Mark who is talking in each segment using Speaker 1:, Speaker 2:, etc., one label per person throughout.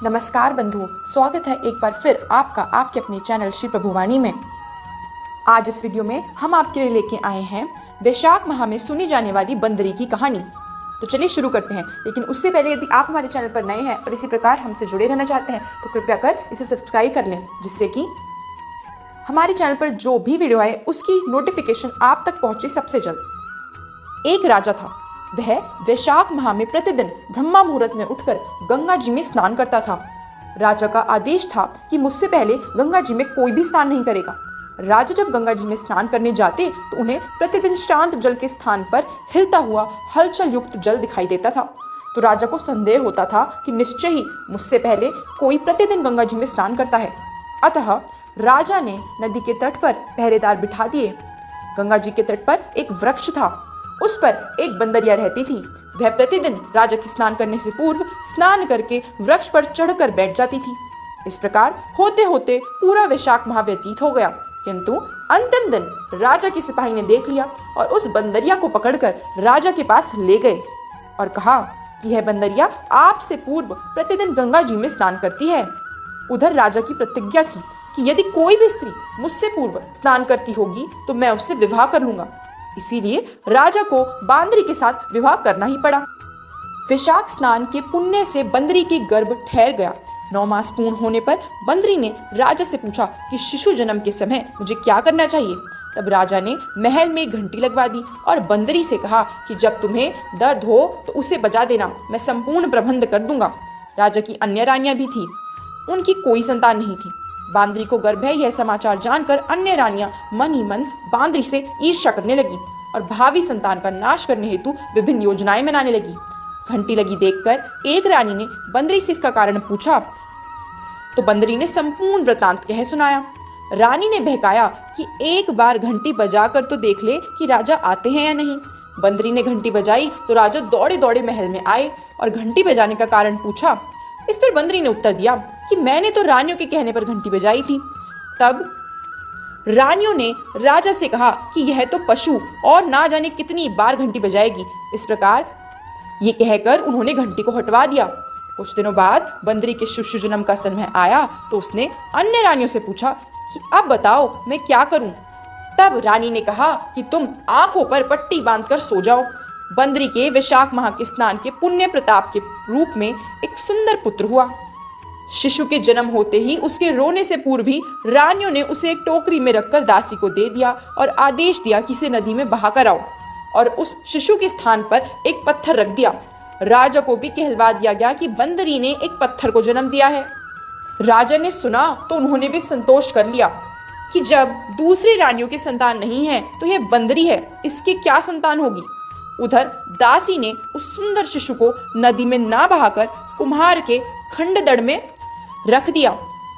Speaker 1: नमस्कार बंधुओं, स्वागत है एक बार फिर आपका आपके अपने चैनल श्री प्रभुवाणी में। आज इस वीडियो में हम आपके लिए लेके आए हैं वैशाख माह में सुनी जाने वाली बंदरी की कहानी। तो चलिए शुरू करते हैं, लेकिन उससे पहले यदि आप हमारे चैनल पर नए हैं और इसी प्रकार हमसे जुड़े रहना चाहते हैं तो कृपया कर इसे सब्सक्राइब कर लें, जिससे कि हमारे चैनल पर जो भी वीडियो आए उसकी नोटिफिकेशन आप तक पहुंचे सबसे जल्द। एक राजा था, वह वैशाख माह में प्रतिदिन ब्रह्मा मुहूर्त में उठकर गंगा जी में स्नान करता था। राजा का आदेश था कि मुझसे पहले गंगा जी में कोई भी स्नान नहीं करेगा। राजा जब गंगा जी में स्नान करने जाते तो उन्हें प्रतिदिन शांत जल के स्थान पर हिलता हुआ हलचल युक्त जल दिखाई देता था। तो राजा को संदेह होता था कि निश्चय ही मुझसे पहले कोई प्रतिदिन गंगा जी में स्नान करता है। अतः राजा ने नदी के तट पर पहरेदार बिठा दिए। गंगा जी के तट पर एक वृक्ष था, उस पर एक बंदरिया रहती थी। वह प्रतिदिन राजा के स्नान करने से पूर्व स्नान करके वृक्ष पर चढ़कर बैठ जाती थी। इस प्रकार होते होते पूरा वैशाख माह व्यतीत हो गया, किंतु अंतिम दिन राजा के सिपाही ने देख लिया और उस बंदरिया को पकड़कर राजा के पास ले गए और कहा कि यह बंदरिया आपसे पूर्व प्रतिदिन गंगा जी में स्नान करती है। उधर राजा की प्रतिज्ञा थी कि यदि कोई भी स्त्री मुझसे पूर्व स्नान करती होगी तो मैं उससे विवाह कर लूंगा। इसीलिए राजा को बांदरी के साथ विवाह करना ही पड़ा। वैशाख स्नान के पुण्य से बंदरी के गर्भ ठहर गया। 9 मास पूर्ण होने पर बंदरी ने राजा से पूछा कि शिशु जन्म के समय मुझे क्या करना चाहिए। तब राजा ने महल में एक घंटी लगवा दी और बंदरी से कहा कि जब तुम्हें दर्द हो तो उसे बजा देना, मैं संपूर्ण प्रबंध कर दूंगा। राजा की अन्य रानियां भी थी, उनकी कोई संतान नहीं थी। बांदरी को गर्भ है यह समाचार जानकर अन्य रानियां मन ही मन बांदरी से ईर्ष्या करने लगी और भावी संतान का नाश करने हेतु विभिन्न योजनाएं बनाने लगी। घंटी लगी देखकर एक रानी ने बंदरी से इसका कारण पूछा तो बंदरी ने संपूर्ण वृतांत कह सुनाया। रानी ने बहकाया कि एक बार घंटी बजाकर तो देख ले कि राजा आते हैं या नहीं। बंदरी ने घंटी बजाई तो राजा दौड़े दौड़े महल में आए और घंटी बजाने का कारण पूछा। इस पर बंदरी ने उत्तर दिया कि मैंने तो रानियों के कहने पर घंटी बजाई थी। तब रानियों ने राजा से कहा कि यह तो पशु और ना जाने कितनी बार घंटी बजाएगी। इस प्रकार ये कहकर उन्होंने घंटी को हटवा दिया। कुछ दिनों बाद बंदरी के शिशु जन्म का समय आया तो उसने अन्य रानियों से पूछा कि अब बताओ मैं क्या करूं। तब रानी ने कहा कि तुम आंखों पर पट्टी बांधकर सो जाओ। बंदरी के वैशाख माह के स्नान के पुण्य प्रताप के रूप में एक सुंदर पुत्र हुआ। शिशु के जन्म होते ही उसके रोने से पूर्व ही रानियों ने उसे एक टोकरी में रखकर दासी को दे दिया और आदेश दिया कि इसे नदी में बहा कर आओ और उस शिशु के स्थान पर एक पत्थर रख दिया। राजा को भी कहलवा दिया गया कि बंदरी ने एक पत्थर को जन्म दिया है। राजा ने सुना तो उन्होंने भी संतोष कर लिया कि जब दूसरी रानियों की संतान नहीं है तो यह बंदरी है, इसकी क्या संतान होगी। उधर दासी ने उस सुंदर शिशु को नदी में ना बहाकर कुम्हार के खंडदड़ में रख दिया।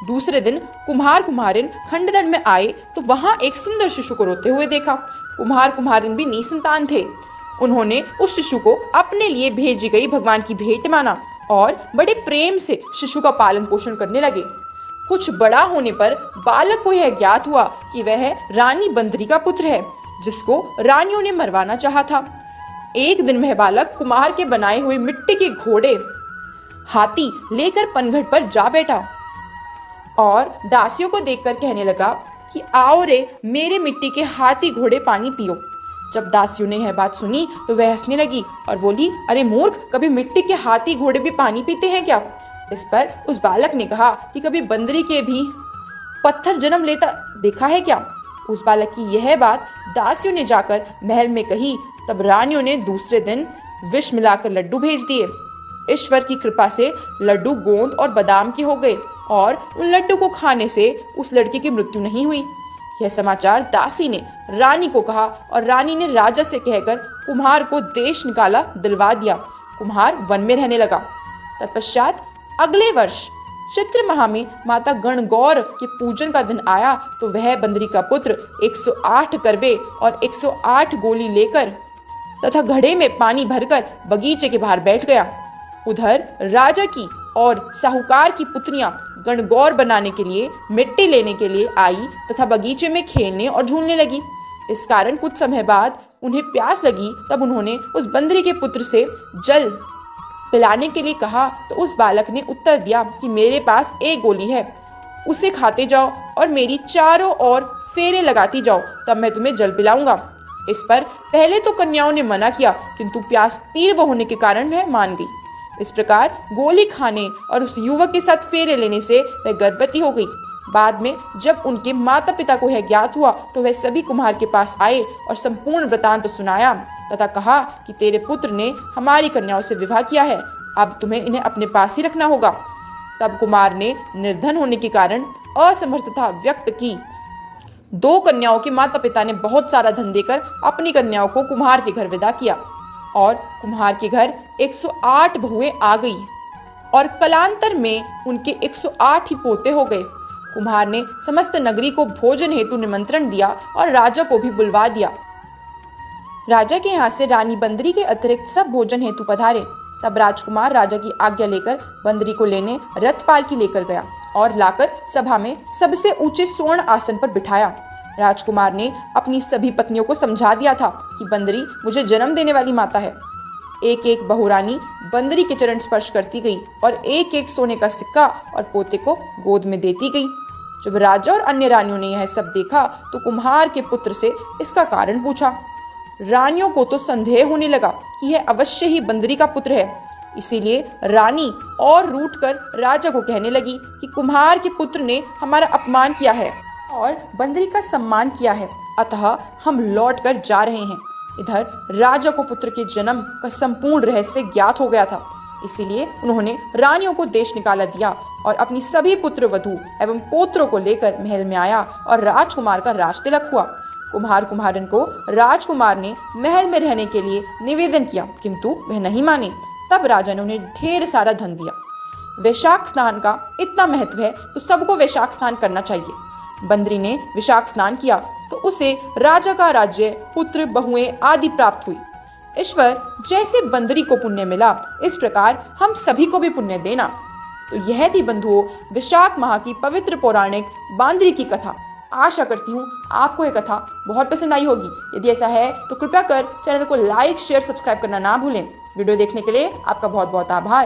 Speaker 1: दूसरे दिन कुम्हार कुम्हारिन खंडदड़ में आए तो वहां एक सुंदर शिशु को रोते हुए देखा। कुम्हार कुम्हारिन भी निसंतान थे। उन्होंने उस शिशु को अपने लिए भेजी गई भगवान की भेंट माना और बड़े प्रेम से शिशु का पालन पोषण करने लगे। कुछ बड़ा होने पर बालक को यह ज्ञात हुआ कि वह रानी बंदरी का पुत्र है, जिसको रानियों ने मरवाना चाहा था। एक दिन वह बालक कुम्हार के बनाए हुए मिट्टी के घोड़े हाथी लेकर पनघट पर जा बैठा और दासियों को देखकर कहने लगा कि आओ रे मेरे मिट्टी के हाथी घोड़े पानी पियो। जब दासियों ने यह बात सुनी तो वह हंसने लगी और बोली, अरे मूर्ख, कभी मिट्टी के हाथी घोड़े भी पानी पीते हैं क्या। इस पर उस बालक ने कहा कि कभी बंदरी के भी पत्थर जन्म लेता देखा है क्या। उस बालक की यह बात दासियों ने जाकर महल में कही। तब रानियों ने दूसरे दिन विष मिलाकर लड्डू भेज दिए। ईश्वर की कृपा से लड्डू गोंद और बादाम के हो गए और उन लड्डू को खाने से उस लड़की की मृत्यु नहीं हुई। यह समाचार दासी ने रानी को कहा और रानी ने राजा से कहकर कुम्हार को देश निकाला दिलवा दिया। कुम्हार वन में रहने लगा। तत्पश्चात अगले वर्ष चित्र माह में माता गणगौर के पूजन का दिन आया तो वह बंदरी का पुत्र 108 करवे और 108 गोली लेकर तथा घड़े में पानी भरकर बगीचे के बाहर बैठ गया। उधर राजा की और साहूकार की पुत्रियां गणगौर बनाने के लिए मिट्टी लेने के लिए आई तथा बगीचे में खेलने और झूलने लगी। इस कारण कुछ समय बाद उन्हें प्यास लगी। तब उन्होंने उस बंदरी के पुत्र से जल पिलाने के लिए कहा तो उस बालक ने उत्तर दिया कि मेरे पास एक गोली है, उसे खाते जाओ और मेरी चारों ओर फेरे लगाती जाओ, तब मैं तुम्हें जल पिलाऊंगा। इस पर पहले तो कन्याओं ने मना किया, किंतु प्यास तीव्र होने के कारण वह मान गई। इस प्रकार गोली खाने और उस युवक के साथ फेरे लेने से वह गर्भवती हो गई। बाद में जब उनके माता पिता को यह ज्ञात हुआ तो वह सभी कुम्हार के पास आए और संपूर्ण वृतांत सुनाया तथा कहा कि तेरे पुत्र ने हमारी कन्याओं से विवाह किया है, अब तुम्हें इन्हें अपने पास ही रखना होगा। तब कुमार ने निर्धन होने के कारण असमर्थता व्यक्त की। 2 कन्याओं के माता पिता ने बहुत सारा धन देकर अपनी कन्याओं को कुम्हार के घर विदा किया और कुम्हार के घर 108 बहुएं आ गई और कलांतर में उनके 108 ही पोते हो गए। कुम्हार ने समस्त नगरी को भोजन हेतु निमंत्रण दिया और राजा को भी बुलवा दिया। राजा के यहाँ से रानी बंदरी के अतिरिक्त सब भोजन हेतु पधारे। तब राजकुमार राजा की आज्ञा लेकर बंदरी को लेने रथपाल की लेकर गया और लाकर सभा में सबसे ऊंचे स्वर्ण आसन पर बिठाया। राजकुमार ने अपनी सभी पत्नियों को समझा दिया था कि बंदरी मुझे जन्म देने वाली माता है। एक एक बहुरानी बंदरी के चरण स्पर्श करती गई और एक एक सोने का सिक्का और पोते को गोद में देती गई। जब राजा और अन्य रानियों ने यह सब देखा तो कुम्हार के पुत्र से इसका कारण पूछा। रानियों को तो संदेह होने लगा कि यह अवश्य ही बंदरी का पुत्र है। इसीलिए रानी और रूठ कर राजा को कहने लगी कि कुम्हार के पुत्र ने हमारा अपमान किया है और बंदरी का सम्मान किया है, अतः हम लौट कर जा रहे हैं। इधर राजा को पुत्र के जन्म का संपूर्ण रहस्य ज्ञात हो गया था, इसीलिए उन्होंने रानियों को देश निकाला दिया और अपनी सभी पुत्र वधू एवं पोत्रों को लेकर महल में आया और राजकुमार का राज तिलक हुआ। कुम्हार कुम्हारन को राजकुमार ने महल में रहने के लिए निवेदन किया, किंतु वह नहीं माने। तब राजा ने उन्हें ढेर सारा धन दिया। वैशाख स्नान का इतना महत्व है तो सबको वैशाख स्नान करना चाहिए। बंदरी ने वैशाख स्नान किया तो उसे राजा का राज्य, पुत्र, बहुएं आदि प्राप्त हुई। ईश्वर जैसे बंदरी को पुण्य मिला, इस प्रकार हम सभी को भी पुण्य देना। तो यह थी बंधुओं वैशाख माह की पवित्र पौराणिक बांदरी की कथा। आशा करती हूँ आपको ये कथा बहुत पसंद आई होगी। यदि ऐसा है तो कृपया कर चैनल को लाइक, शेयर, सब्सक्राइब करना ना भूलें। वीडियो देखने के लिए आपका बहुत बहुत आभार।